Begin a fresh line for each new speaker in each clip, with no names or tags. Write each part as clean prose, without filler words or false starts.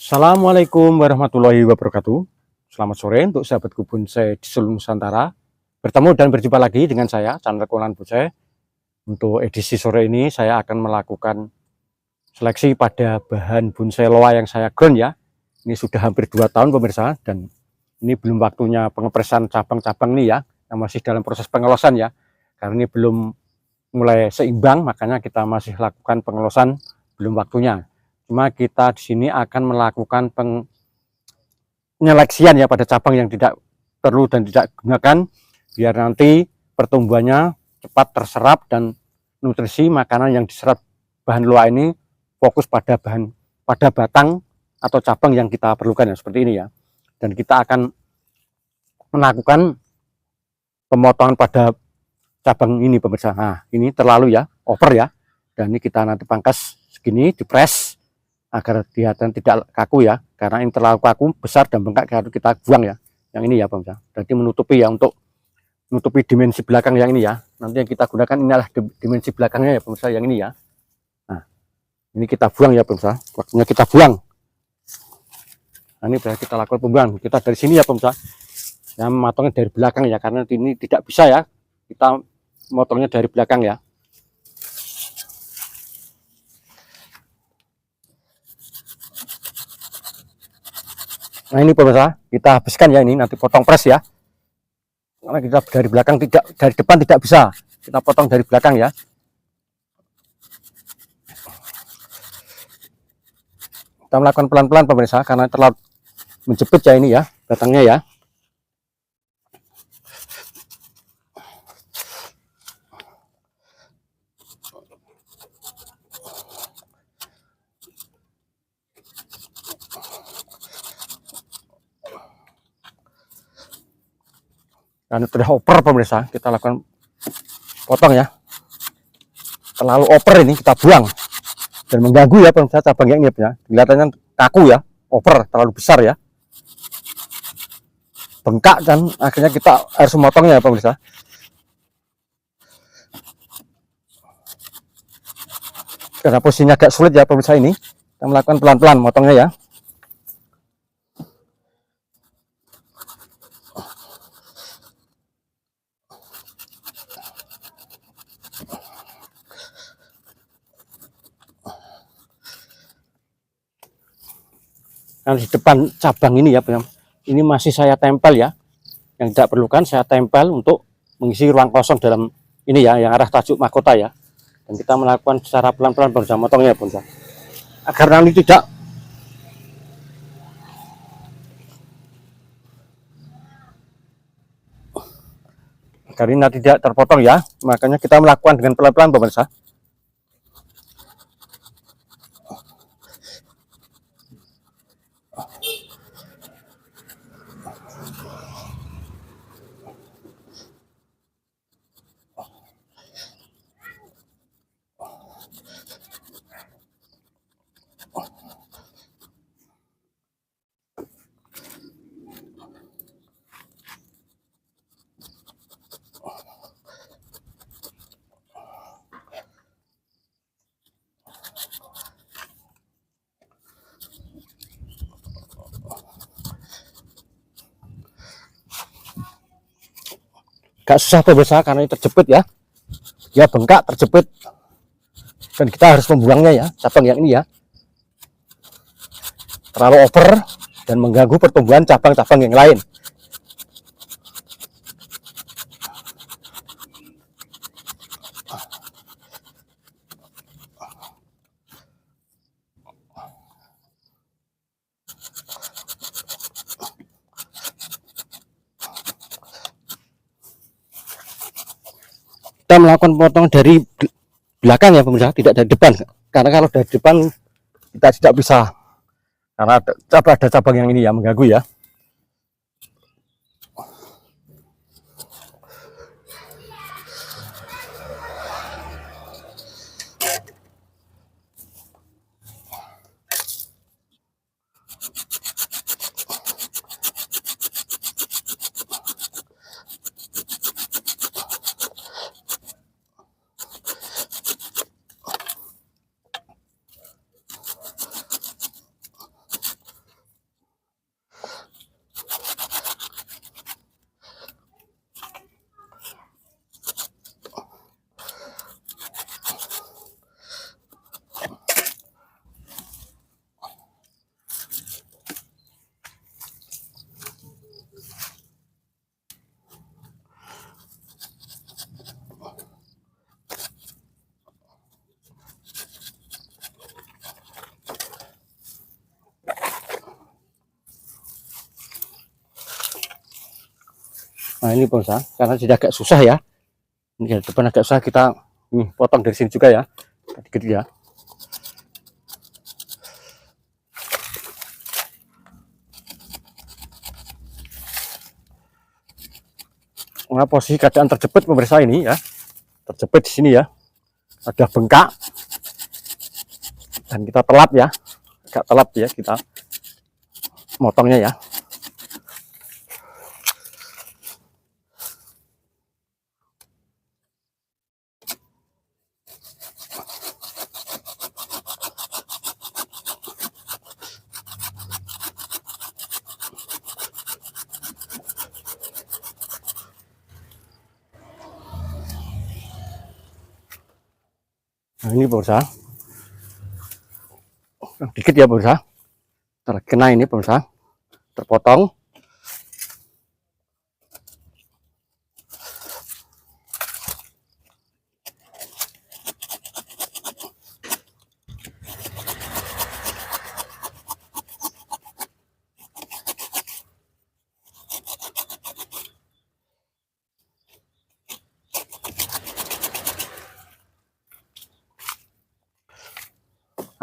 Assalamualaikum warahmatullahi wabarakatuh. Selamat sore untuk sahabatku bonsai di seluruh Nusantara. Bertemu dan berjumpa lagi dengan saya, Chandra Konan Bonsai. Untuk edisi sore ini saya akan melakukan seleksi pada bahan bonsai loa yang saya ground ya. Ini sudah hampir 2 tahun pemirsa, dan ini belum waktunya pengepresan cabang-cabang nih ya, yang masih dalam proses pengelosan ya. Karena ini belum mulai seimbang, makanya kita masih lakukan pengelosan, belum waktunya. Cuma kita di sini akan melakukan penyeleksian ya pada cabang yang tidak perlu dan tidak gunakan, biar nanti pertumbuhannya cepat terserap dan nutrisi makanan yang diserap bahan loa ini fokus pada batang atau cabang yang kita perlukan ya, seperti ini ya. Dan kita akan melakukan pemotongan pada cabang ini pemirsa. Nah, ini terlalu ya, over ya. Dan ini kita nanti pangkas segini, dipres agar kelihatan tidak kaku ya, karena ini terlalu kaku besar dan bengkak, harus kita buang ya. Yang ini ya pemirsa, jadi menutupi ya, untuk menutupi dimensi belakang yang ini ya. Nanti yang kita gunakan ini adalah dimensi belakangnya ya pemirsa, yang ini ya. Nah, ini kita buang ya pemirsa, waktunya kita buang. Nah, ini sudah kita lakukan pembuangan. Kita dari sini ya pemirsa, yang memotongnya dari belakang ya, karena ini tidak bisa ya kita motongnya dari belakang ya. Nah, ini pemirsa, kita habiskan ya, ini nanti potong pres ya. Karena kita dari belakang tidak, dari depan tidak bisa. Kita potong dari belakang ya. Kita melakukan pelan-pelan pemirsa, karena terlalu menjepit ya ini ya, batangnya ya. Dan sudah oper pemirsa, kita lakukan potong ya. Terlalu oper ini kita buang dan mengganggu ya pemirsa cabang yang ini ya. Kelihatannya kaku ya, oper terlalu besar ya, bengkak, dan akhirnya kita harus memotongnya ya pemirsa. Karena posisinya agak sulit ya pemirsa, ini kita melakukan pelan-pelan motongnya ya. Nah, di depan cabang ini ya, ini masih saya tempel ya, yang tidak perlukan saya tempel untuk mengisi ruang kosong dalam ini ya, yang arah tajuk mahkota ya. Dan kita melakukan secara pelan-pelan pemirsa motongnya pemirsa, agar nanti tidak terpotong ya. Makanya kita melakukan dengan pelan-pelan pemirsa. Gak susah pemirsa, karena ini terjepit ya, dia bengkak, terjepit, dan kita harus membuangnya ya, cabang yang ini ya. Terlalu over dan mengganggu pertumbuhan cabang-cabang yang lain. Kita melakukan potong dari belakang ya pemirsa, tidak dari depan, karena kalau dari depan kita tidak bisa, karena ada cabang yang ini ya, mengganggu ya. Nah ini pemirsa, karena jadi agak susah ya, ini depan agak susah, kita ini potong dari sini juga ya, dikit ya. Nah, posisi keadaan terjepit pemirsa ini ya, terjepit di sini ya, ada bengkak dan kita telat ya, agak telat ya kita motongnya ya. Nah ini pemirsa, dikit ya pemirsa, terkena ini pemirsa, terpotong.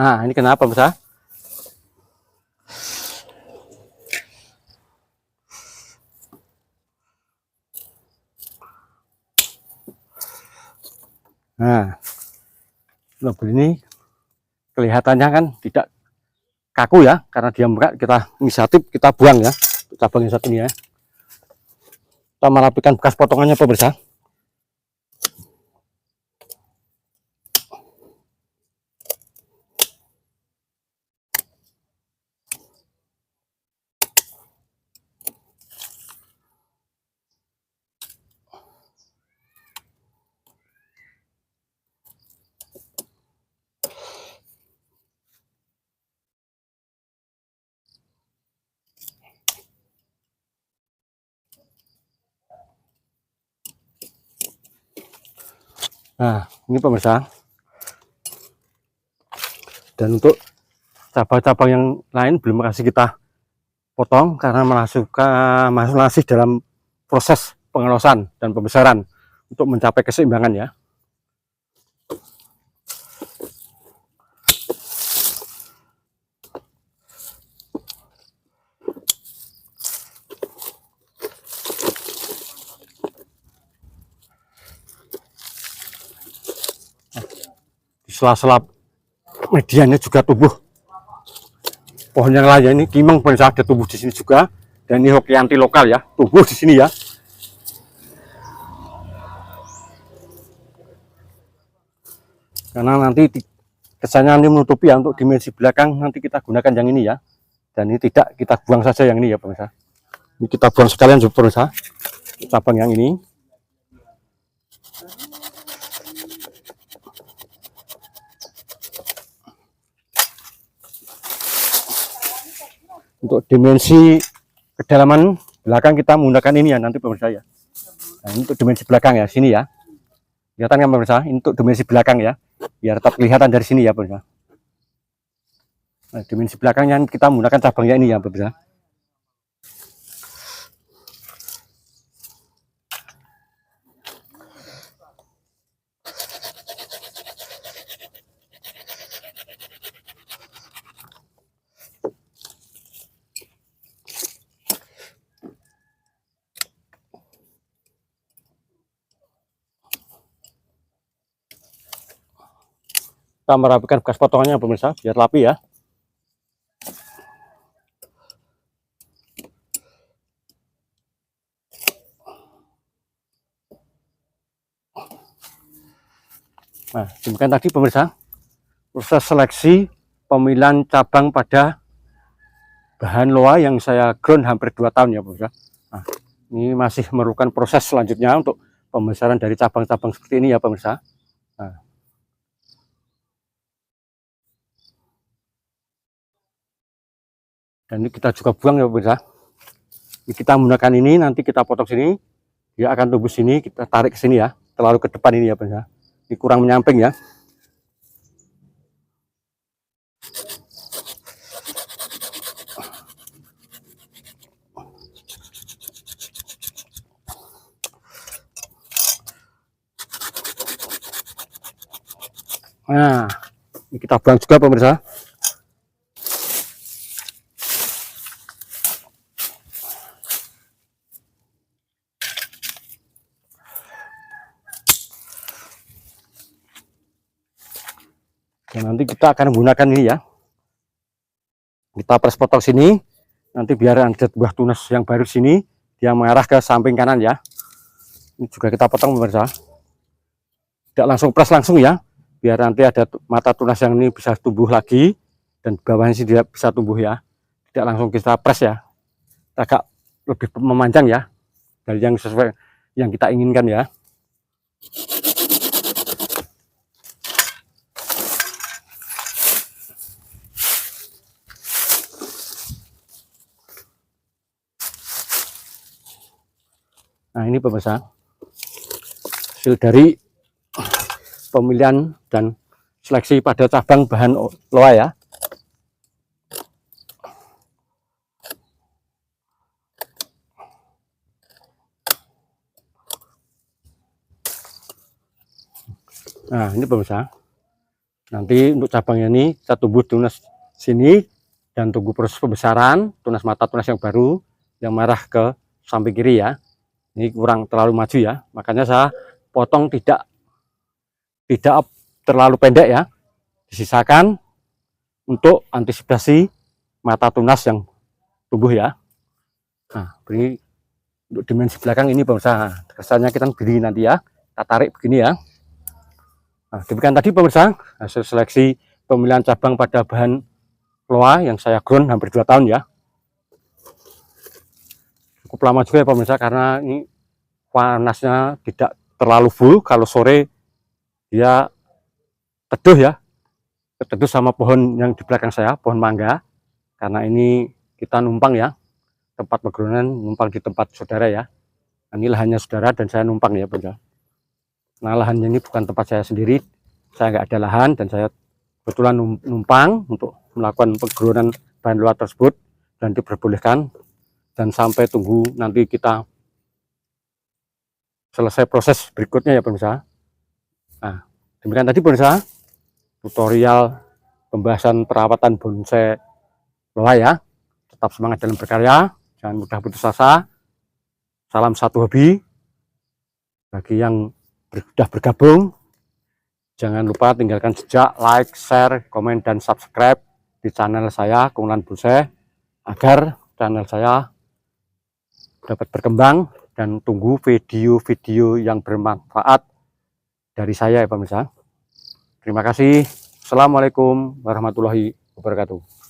Nah ini kenapa pemirsa? Nah ini kelihatannya kan tidak kaku ya, karena dia bengkak, kita inisiatif kita buang ya, cabang yang satu ini ya, kita merapikan bekas potongannya pemirsa. Nah ini pemirsa, dan untuk cabang-cabang yang lain belum kasih kita potong karena masih dalam proses pengelosan dan pembesaran untuk mencapai keseimbangan ya. Di sela-sela mediannya juga tumbuh pohon yang lain, ini kimeng pemirsa, ada tumbuh di sini juga, dan ini hokianti lokal ya, tumbuh di sini ya. Karena nanti kesannya ini menutupi ya, untuk dimensi belakang nanti kita gunakan yang ini ya, dan ini tidak kita buang saja yang ini ya pemirsa. Ini kita buang sekalian juga pemirsa, cabang yang ini. Untuk dimensi kedalaman belakang kita menggunakan ini ya nanti pemirsa ya. Nah, ini untuk dimensi belakang ya, sini ya. Kelihatan kan pemirsa, ini untuk dimensi belakang ya, biar tetap kelihatan dari sini ya pemirsa. Nah, dimensi belakangnya kita menggunakan cabangnya ini ya pemirsa. Kita merapikan bekas potongannya pemirsa biar rapi ya. Nah demikian tadi pemirsa proses seleksi pemilihan cabang pada bahan loa yang saya ground hampir 2 tahun ya pemirsa. Nah, ini masih memerlukan proses selanjutnya untuk pembesaran dari cabang-cabang seperti ini ya pemirsa. Nah, dan ini kita juga buang ya pemirsa. Ini kita menggunakan ini, nanti kita potong sini, dia akan tumbuh sini, kita tarik ke sini ya, terlalu ke depan ini ya pemirsa. Ini kurang menyamping ya. Nah, ini kita buang juga pemirsa. Dan nanti kita akan menggunakan ini ya. Kita press potong sini, nanti biar ada buah tunas yang baru sini, dia mengarah ke samping kanan ya. Ini juga kita potong pemirsa. Tidak langsung press langsung ya, biar nanti ada mata tunas yang ini bisa tumbuh lagi, dan bawahnya sih dia bisa tumbuh ya. Tidak langsung kita press ya, agak lebih memanjang ya, dari yang sesuai yang kita inginkan ya. Nah ini pemirsa, hasil dari pemilihan dan seleksi pada cabang bahan loa ya. Nah ini pemirsa, nanti untuk cabangnya ini kita tumbuh tunas sini dan tunggu proses pembesaran tunas mata tunas yang baru yang marah ke samping kiri ya. Ini kurang terlalu maju ya, makanya saya potong tidak terlalu pendek ya, disisakan untuk antisipasi mata tunas yang tumbuh ya. Nah ini untuk dimensi belakang ini pemirsa, kesannya kita beri nanti ya, kita tarik begini ya. Nah demikian tadi pemirsa hasil seleksi pemilihan cabang pada bahan loa yang saya ground hampir 2 tahun ya. Cukup lama juga ya pemirsa, karena ini panasnya tidak terlalu full. Kalau sore dia teduh ya, teduh sama pohon yang di belakang saya, pohon mangga. Karena ini kita numpang ya, tempat pegroundan numpang di tempat saudara ya. Ini lahannya saudara dan saya numpang ya pemirsa. Nah lahannya ini bukan tempat saya sendiri, saya nggak ada lahan dan saya kebetulan numpang untuk melakukan pegroundan bahan loa tersebut dan diperbolehkan. Dan sampai tunggu nanti kita selesai proses berikutnya ya pemirsa. Nah demikian tadi pemirsa tutorial pembahasan perawatan bonsai loa ya. Tetap semangat dalam berkarya, jangan mudah putus asa. Salam satu hobi. Bagi yang sudah bergabung, jangan lupa tinggalkan jejak, like, share, komen, dan subscribe di channel saya Kunglan Bonsai, agar channel saya dapat berkembang, dan tunggu video-video yang bermanfaat dari saya ya pemirsa. Terima kasih. Assalamualaikum warahmatullahi wabarakatuh.